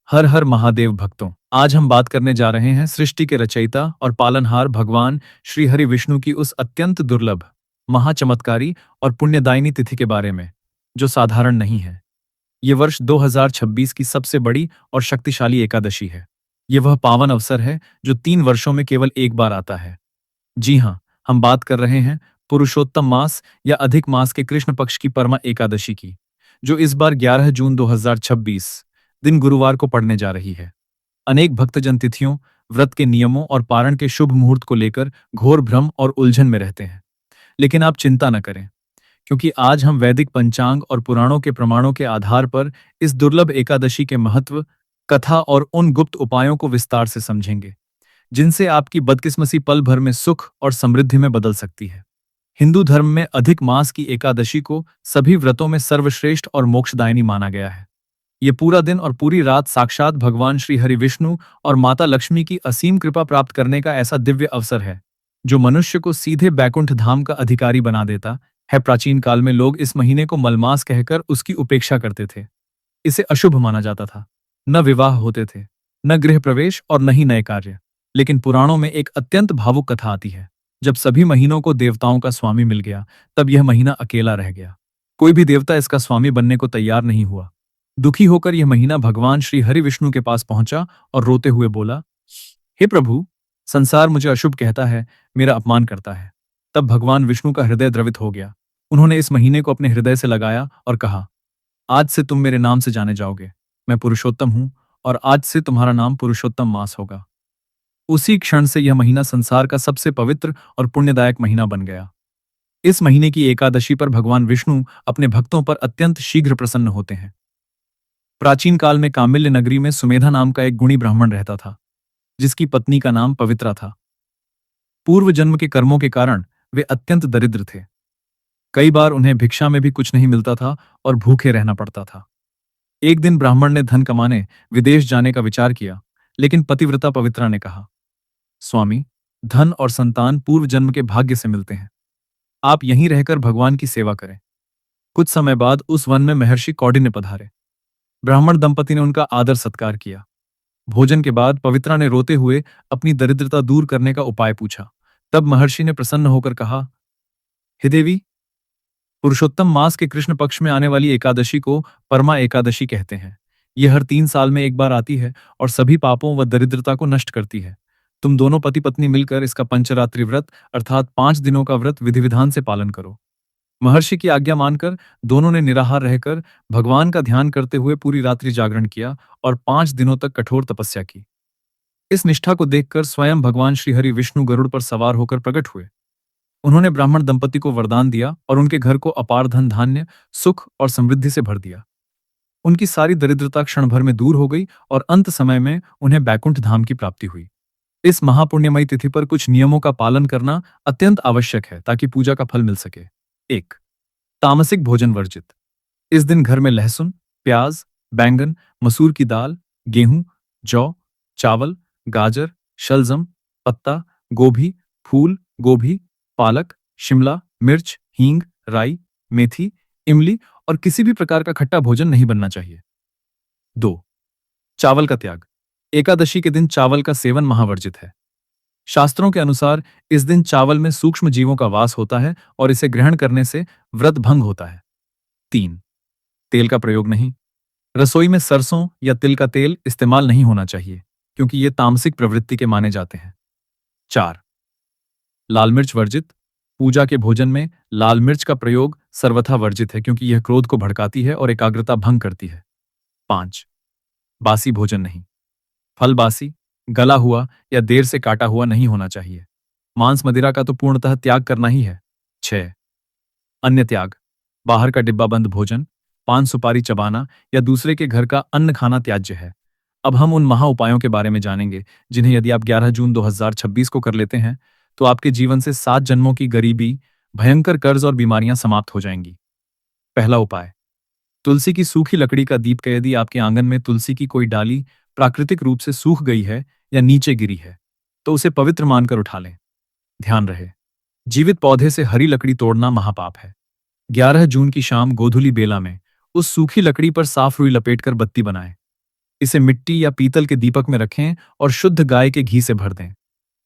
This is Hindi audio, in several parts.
हर हर महादेव भक्तों, आज हम बात करने जा रहे हैं सृष्टि के रचयिता और पालनहार भगवान श्री हरि विष्णु की उस अत्यंत दुर्लभ, महाचमत्कारी और पुण्यदायिनी तिथि के बारे में, जो साधारण नहीं है। ये वर्ष 2026 की सबसे बड़ी और शक्तिशाली एकादशी है। ये वह पावन अवसर है जो 3 वर्षों में केवल एक बार आता है। जी हाँ, हम बात कर रहे हैं पुरुषोत्तम मास या अधिक मास के कृष्ण पक्ष की परमा एकादशी की, जो इस बार 11 जून 2026 दिन गुरुवार को पड़ने जा रही है। अनेक भक्तजन तिथियों, व्रत के नियमों और पारण के शुभ मुहूर्त को लेकर घोर भ्रम और उलझन में रहते हैं। लेकिन आप चिंता न करें, क्योंकि आज हम वैदिक पंचांग और पुराणों के प्रमाणों के आधार पर इस दुर्लभ एकादशी के महत्व, कथा और उन गुप्त उपायों को विस्तार से समझेंगे, जिनसे आपकी बदकिस्मती पल भर में सुख और समृद्धि में बदल सकती है। हिंदू धर्म में अधिक मास की एकादशी को सभी व्रतों में सर्वश्रेष्ठ और मोक्षदायिनी माना गया है। ये पूरा दिन और पूरी रात साक्षात भगवान श्री हरि विष्णु और माता लक्ष्मी की असीम कृपा प्राप्त करने का ऐसा दिव्य अवसर है, जो मनुष्य को सीधे बैकुंठ धाम का अधिकारी बना देता है। प्राचीन काल में लोग इस महीने को मलमास कहकर उसकी उपेक्षा करते थे। इसे अशुभ माना जाता था। न विवाह होते थे, न गृह प्रवेश और न ही नए कार्य। लेकिन पुराणों में एक अत्यंत भावुक कथा आती है। जब सभी महीनों को देवताओं का स्वामी मिल गया, तब यह महीना अकेला रह गया। कोई भी देवता इसका स्वामी बनने को तैयार नहीं हुआ। दुखी होकर यह महीना भगवान श्री हरि विष्णु के पास पहुंचा और रोते हुए बोला, हे प्रभु, संसार मुझे अशुभ कहता है, मेरा अपमान करता है। तब भगवान विष्णु का हृदय द्रवित हो गया। उन्होंने इस महीने को अपने हृदय से लगाया और कहा, आज से तुम मेरे नाम से जाने जाओगे। मैं पुरुषोत्तम हूं और आज से तुम्हारा नाम पुरुषोत्तम मास होगा। उसी क्षण से यह महीना संसार का सबसे पवित्र और पुण्यदायक महीना बन गया। इस महीने की एकादशी पर भगवान विष्णु अपने भक्तों पर अत्यंत शीघ्र प्रसन्न होते हैं। प्राचीन काल में कामिल्य नगरी में सुमेधा नाम का एक गुणी ब्राह्मण रहता था, जिसकी पत्नी का नाम पवित्रा था। पूर्व जन्म के कर्मों के कारण वे अत्यंत दरिद्र थे। कई बार उन्हें भिक्षा में भी कुछ नहीं मिलता था और भूखे रहना पड़ता था। एक दिन ब्राह्मण ने धन कमाने विदेश जाने का विचार किया, लेकिन पतिव्रता पवित्रा ने कहा, स्वामी, धन और संतान पूर्व जन्म के भाग्य से मिलते हैं। आप यहीं रहकर भगवान की सेवा करें। कुछ समय बाद उस वन में महर्षि कौंडिन्य पधारे। ब्राह्मण दंपति ने उनका आदर सत्कार किया। भोजन के बाद पवित्रा ने रोते हुए अपनी दरिद्रता दूर करने का उपाय पूछा। तब महर्षि ने प्रसन्न होकर कहा, हे देवी, पुरुषोत्तम मास के कृष्ण पक्ष में आने वाली एकादशी को परमा एकादशी कहते हैं। यह हर 3 साल में एक बार आती है और सभी पापों व दरिद्रता को नष्ट करती है। तुम दोनों पति पत्नी मिलकर इसका पंचरात्रि व्रत अर्थात 5 दिनों का व्रत विधि विधान से पालन करो। महर्षि की आज्ञा मानकर दोनों ने निराहार रहकर भगवान का ध्यान करते हुए पूरी रात्रि जागरण किया और 5 दिनों तक कठोर तपस्या की। इस निष्ठा को देखकर स्वयं भगवान श्री हरि विष्णु गरुड़ पर सवार होकर प्रकट हुए। उन्होंने ब्राह्मण दंपति को वरदान दिया और उनके घर को अपार धन धान्य, सुख और समृद्धि से भर दिया। उनकी सारी दरिद्रता क्षण भर में दूर हो गई और अंत समय में उन्हें बैकुंठ धाम की प्राप्ति हुई। इस महापुण्यमयी तिथि पर कुछ नियमों का पालन करना अत्यंत आवश्यक है ताकि पूजा का फल मिल सके। 1. तामसिक भोजन वर्जित। इस दिन घर में लहसुन, प्याज, बैंगन, मसूर की दाल, गेहूं, जौ, चावल, गाजर, शलजम, पत्ता, गोभी, फूल गोभी, पालक, शिमला मिर्च, हींग, राई, मेथी, इमली और किसी भी प्रकार का खट्टा भोजन नहीं बनना चाहिए। 2. चावल का त्याग। एकादशी के दिन चावल का सेवन महावर्जित है। शास्त्रों के अनुसार इस दिन चावल में सूक्ष्म जीवों का वास होता है और इसे ग्रहण करने से व्रत भंग होता है। 3. तेल का प्रयोग नहीं। रसोई में सरसों या तिल का तेल इस्तेमाल नहीं होना चाहिए, क्योंकि ये तामसिक प्रवृत्ति के माने जाते हैं। 4. लाल मिर्च वर्जित। पूजा के भोजन में लाल मिर्च का प्रयोग सर्वथा वर्जित है, क्योंकि यह क्रोध को भड़काती है और एकाग्रता भंग करती है। 5. बासी भोजन नहीं। फल बासी, गला हुआ या देर से काटा हुआ नहीं होना चाहिए। मांस मदिरा का तो पूर्णतः त्याग करना ही है। 6. अन्य त्याग। बाहर का डिब्बाबंद भोजन, पान सुपारी चबाना या दूसरे के घर का अन्न खाना त्याज्य है। अब हम उन महा उपायों के बारे में जानेंगे, जिन्हें यदि आप 11 जून 2026 को कर लेते हैं, तो आपके जीवन से 7 जन्मों की गरीबी, भयंकर कर्ज और बीमारियां समाप्त हो जाएंगी। पहला उपाय, तुलसी की सूखी लकड़ी का दीप। यदि आपके आंगन में तुलसी की कोई डाली प्राकृतिक रूप से सूख गई है या नीचे गिरी है, तो उसे पवित्र मानकर उठा लें। ध्यान रहे, जीवित पौधे से हरी लकड़ी तोड़ना महापाप है। 11 जून की शाम गोधुली बेला में उस सूखी लकड़ी पर साफ रुई लपेटकर बत्ती बनाएं। इसे मिट्टी या पीतल के दीपक में रखें और शुद्ध गाय के घी से भर दें।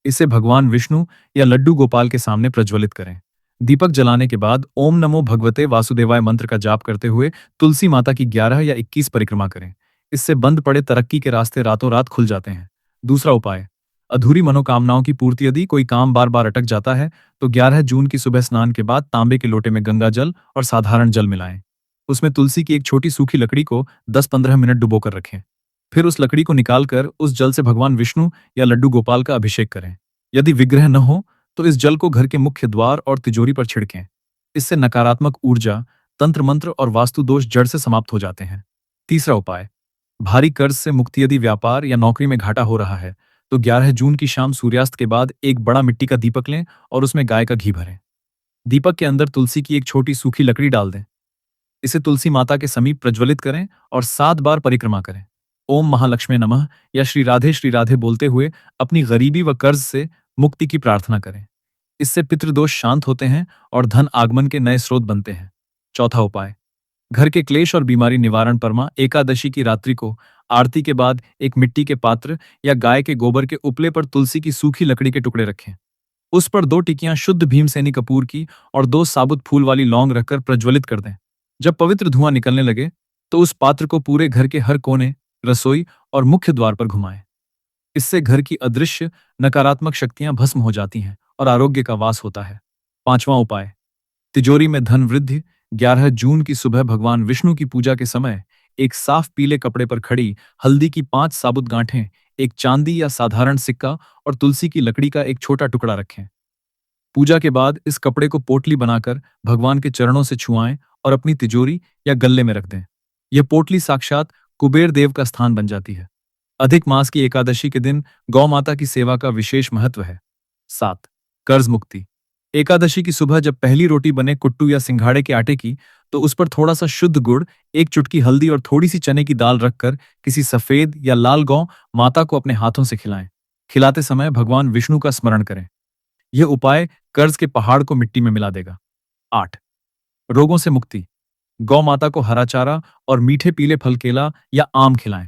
इसे भगवान विष्णु या लड्डू गोपाल के सामने प्रज्वलित करें। दीपक जलाने के बाद ओम नमो भगवते वासुदेवाय मंत्र का जाप करते हुए तुलसी माता की 11 या 21 परिक्रमा करें। इससे बंद पड़े तरक्की के रास्ते रातों रात खुल जाते हैं। दूसरा उपाय, अधूरी मनोकामनाओं की पूर्ति। यदि कोई काम बार बार अटक जाता है तो 11 जून की सुबह स्नान के बाद तांबे के लोटे में गंगा जल और साधारण जल मिलाएं। उसमें तुलसी की एक छोटी सूखी लकड़ी को 10-15 मिनट डुबोकर रखें। फिर उस लकड़ी को निकालकर उस जल से भगवान विष्णु या लड्डू गोपाल का अभिषेक करें। यदि विग्रह न हो तो इस जल को घर के मुख्य द्वार और तिजोरी पर छिड़कें। इससे नकारात्मक ऊर्जा, तंत्र मंत्र और वास्तु दोष जड़ से समाप्त हो जाते हैं। तीसरा उपाय, भारी कर्ज से मुक्ति। यदि व्यापार या नौकरी में घाटा हो रहा है तो 11 जून की शाम सूर्यास्त के बाद एक बड़ा मिट्टी का दीपक लें और उसमें गाय का घी भरें। दीपक के अंदर तुलसी की एक छोटी सूखी लकड़ी डाल दें। इसे तुलसी माता के समीप प्रज्वलित करें और 7 बार परिक्रमा करें। ओम महालक्ष्मी नमः या श्री राधे बोलते हुए अपनी गरीबी व कर्ज से मुक्ति की प्रार्थना करें। इससे पितृदोष शांत होते हैं और धन आगमन के नए स्रोत बनते हैं। चौथा उपाय, घर के क्लेश और बीमारी निवारण। परमा एकादशी की रात्रि को आरती के बाद एक मिट्टी के पात्र या गाय के गोबर के उपले पर तुलसी की सूखी लकड़ी के टुकड़े रखें। उस पर 2 टिकियां शुद्ध भीमसेनी कपूर की और 2 साबुत फूल वाली लौंग रखकर प्रज्वलित कर दें। जब पवित्र धुआं निकलने लगे तो उस पात्र को पूरे घर के हर कोने, रसोई और मुख्य द्वार पर घुमाएं। इससे घर की अदृश्य नकारात्मक शक्तियां भस्म हो जाती हैं और आरोग्य का वास होता है। पांचवां उपाय, तिजोरी में धन वृद्धि। 11 जून की सुबह भगवान विष्णु की पूजा के समय एक साफ पीले कपड़े पर खड़ी हल्दी की 5 साबुत गांठें, एक चांदी या साधारण सिक्का और तुलसी की लकड़ी का एक छोटा टुकड़ा रखें। पूजा के बाद इस कपड़े को पोटली बनाकर भगवान के चरणों से छुआएं और अपनी तिजोरी या गल्ले में रख दें। यह पोटली साक्षात कुबेर देव का स्थान बन जाती है। अधिक मास की एकादशी के दिन गौ माता की सेवा का विशेष महत्व है। 7, कर्ज मुक्ति। एकादशी की सुबह जब पहली रोटी बने कुट्टू या सिंघाड़े के आटे की, तो उस पर थोड़ा सा शुद्ध गुड़, एक चुटकी हल्दी और थोड़ी सी चने की दाल रखकर किसी सफेद या लाल गौ माता को अपने हाथों से खिलाएं। खिलाते समय भगवान विष्णु का स्मरण करें। यह उपाय कर्ज के पहाड़ को मिट्टी में मिला देगा। 8, रोगों से मुक्ति। गौ माता को हरा चारा और मीठे पीले फल, केला या आम खिलाएं।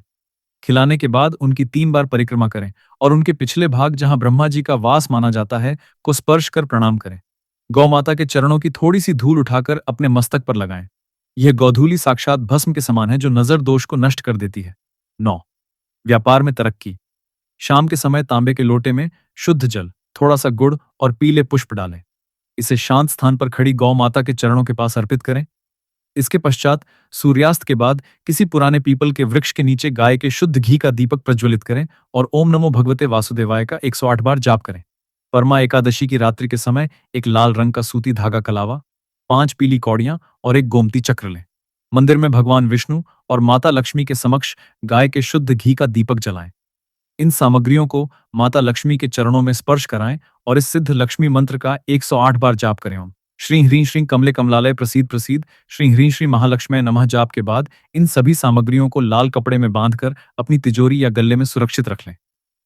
खिलाने के बाद उनकी 3 बार परिक्रमा करें और उनके पिछले भाग, जहां ब्रह्मा जी का वास माना जाता है, को स्पर्श कर प्रणाम करें। गौ माता के चरणों की थोड़ी सी धूल उठाकर अपने मस्तक पर लगाएं। यह गौधूली साक्षात भस्म के समान है जो नजर दोष को नष्ट कर देती है। 9, व्यापार में तरक्की। शाम के समय तांबे के लोटे में शुद्ध जल, थोड़ा सा गुड़ और पीले पुष्प डालें। इसे शांत स्थान पर खड़ी गौ माता के चरणों के पास अर्पित करें। इसके पश्चात सूर्यास्त के बाद किसी पुराने पीपल के वृक्ष के नीचे गाय के शुद्ध घी का दीपक प्रज्वलित करें और ओम नमो भगवते वासुदेवाय का 108 बार जाप करें। परमा एकादशी की रात्रि के समय एक लाल रंग का सूती धागा कलावा, 5 पीली कौड़ियां और एक गोमती चक्र लें। मंदिर में भगवान विष्णु और माता लक्ष्मी के समक्ष गाय के शुद्ध घी का दीपक जलाएं। इन सामग्रियों को माता लक्ष्मी के चरणों में स्पर्श कराएं और इस सिद्ध लक्ष्मी मंत्र का 108 बार जाप करें। ओम श्री ह्रीं श्री कमले कमलालय प्रसीद प्रसीद श्री ह्रीं श्री महालक्ष्मी नमः जाप के बाद इन सभी सामग्रियों को लाल कपड़े में बांधकर अपनी तिजोरी या गल्ले में सुरक्षित रख लें।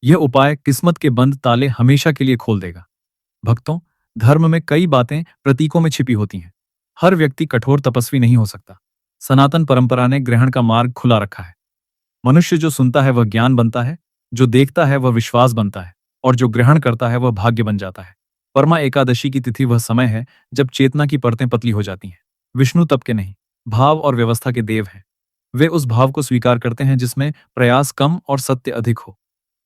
यह उपाय किस्मत के बंद ताले हमेशा के लिए खोल देगा। भक्तों, धर्म में कई बातें प्रतीकों में छिपी होती हैं। हर व्यक्ति कठोर तपस्वी नहीं हो सकता। सनातन परंपरा ने ग्रहण का मार्ग खुला रखा है। मनुष्य जो सुनता है वह ज्ञान बनता है, जो देखता है वह विश्वास बनता है और जो ग्रहण करता है वह भाग्य बन जाता है। परमा एकादशी की तिथि वह समय है जब चेतना की परतें पतली हो जाती हैं। विष्णु तप के नहीं, भाव और व्यवस्था के देव हैं। वे उस भाव को स्वीकार करते हैं जिसमें प्रयास कम और सत्य अधिक हो।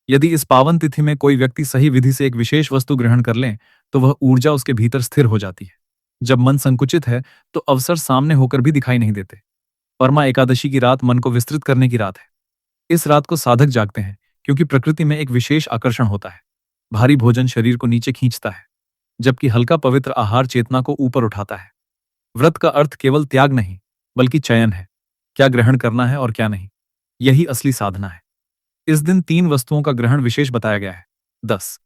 यदि इस पावन तिथि में कोई व्यक्ति सही विधि से एक विशेष वस्तु ग्रहण कर ले तो वह ऊर्जा उसके भीतर स्थिर हो जाती है। जब मन संकुचित है तो अवसर सामने होकर भी दिखाई नहीं देते। परमा एकादशी की रात मन को विस्तृत करने की रात है। इस रात को साधक जागते हैं क्योंकि प्रकृति में एक विशेष आकर्षण होता है। भारी भोजन शरीर को नीचे खींचता है, जबकि हल्का पवित्र आहार चेतना को ऊपर उठाता है। व्रत का अर्थ केवल त्याग नहीं बल्कि चयन है। क्या ग्रहण करना है और क्या नहीं, यही असली साधना है। इस दिन 3 वस्तुओं का ग्रहण विशेष बताया गया है। 10,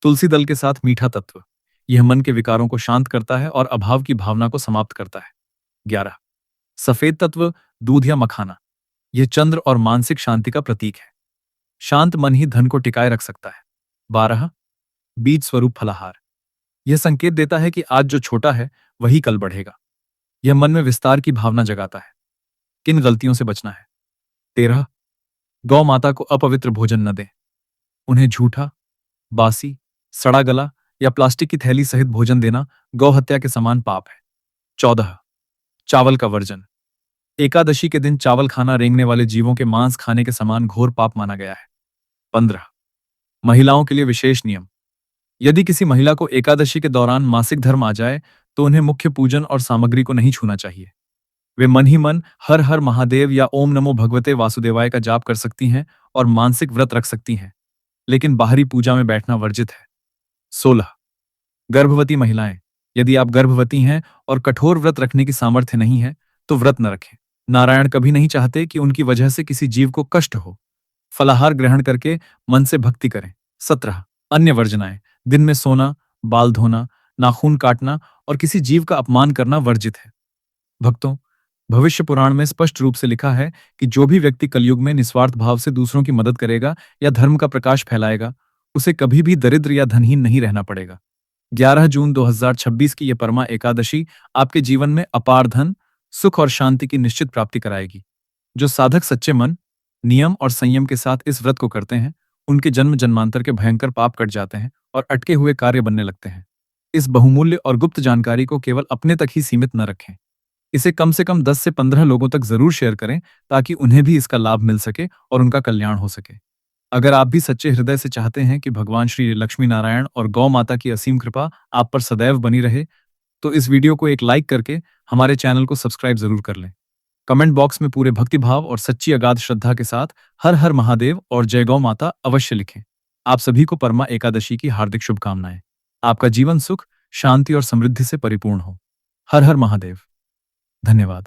तुलसी दल के साथ मीठा तत्व। यह मन के विकारों को शांत करता है और अभाव की भावना को समाप्त करता है। 11, सफेद तत्व, दूध या मखाना। यह चंद्र और मानसिक शांति का प्रतीक है। शांत मन ही धन को टिकाए रख सकता है। 12, बीज स्वरूप फलाहार। यह संकेत देता है कि आज जो छोटा है वही कल बढ़ेगा। यह मन में विस्तार की भावना जगाता है। किन गलतियों से बचना है। 13, गौ माता को अपवित्र भोजन न दें। उन्हें झूठा, बासी, सड़ा गला या प्लास्टिक की थैली सहित भोजन देना गौ हत्या के समान पाप है। 14 चावल का वर्जन। एकादशी के दिन चावल खाना रेंगने वाले जीवों के मांस खाने के समान घोर पाप माना गया है। 15 महिलाओं के लिए विशेष नियम। यदि किसी महिला को एकादशी के दौरान मासिक धर्म आ जाए तो उन्हें मुख्य पूजन और सामग्री को नहीं छूना चाहिए। वे मन ही मन हर हर महादेव या ओम नमो भगवते वासुदेवाय का जाप कर सकती हैं और मानसिक व्रत रख सकती हैं, लेकिन बाहरी पूजा में बैठना वर्जित है। 16 गर्भवती महिलाएं। यदि आप गर्भवती हैं और कठोर व्रत रखने की सामर्थ्य नहीं है तो व्रत न रखें। नारायण कभी नहीं चाहते कि उनकी वजह से किसी जीव को कष्ट हो। फलाहार ग्रहण करके मन से भक्ति करें। 17 अन्य वर्जनाएं। दिन में सोना, बाल धोना, नाखून काटना और किसी जीव का अपमान करना वर्जित है। भक्तों, भविष्य पुराण में स्पष्ट रूप से लिखा है कि जो भी व्यक्ति कलयुग में निस्वार्थ भाव से दूसरों की मदद करेगा या धर्म का प्रकाश फैलाएगा, उसे कभी भी दरिद्र या धनहीन नहीं रहना पड़ेगा। 11 जून 2026 की यह परमा एकादशी आपके जीवन में अपार धन, सुख और शांति की निश्चित प्राप्ति कराएगी। जो साधक सच्चे मन, नियम और संयम के साथ इस व्रत को करते हैं, उनके जन्म जन्मांतर के भयंकर पाप कट जाते हैं और अटके हुए कार्य बनने लगते हैं। इस बहुमूल्य और गुप्त जानकारी को केवल अपने तक ही सीमित न रखें। इसे कम से कम 10 से 15 लोगों तक जरूर शेयर करें ताकि उन्हें भी इसका लाभ मिल सके और उनका कल्याण हो सके। अगर आप भी सच्चे हृदय से चाहते हैं कि भगवान श्री लक्ष्मी नारायण और गौ माता की असीम कृपा आप पर सदैव बनी रहे, तो इस वीडियो को एक लाइक करके हमारे चैनल को सब्सक्राइब जरूर कर लें। कमेंट बॉक्स में पूरे भक्तिभाव और सच्ची अगाध श्रद्धा के साथ हर हर महादेव और जय गौ माता अवश्य लिखें। आप सभी को परमा एकादशी की हार्दिक शुभकामनाएं। आपका जीवन सुख, शांति और समृद्धि से परिपूर्ण हो। हर हर महादेव। धन्यवाद।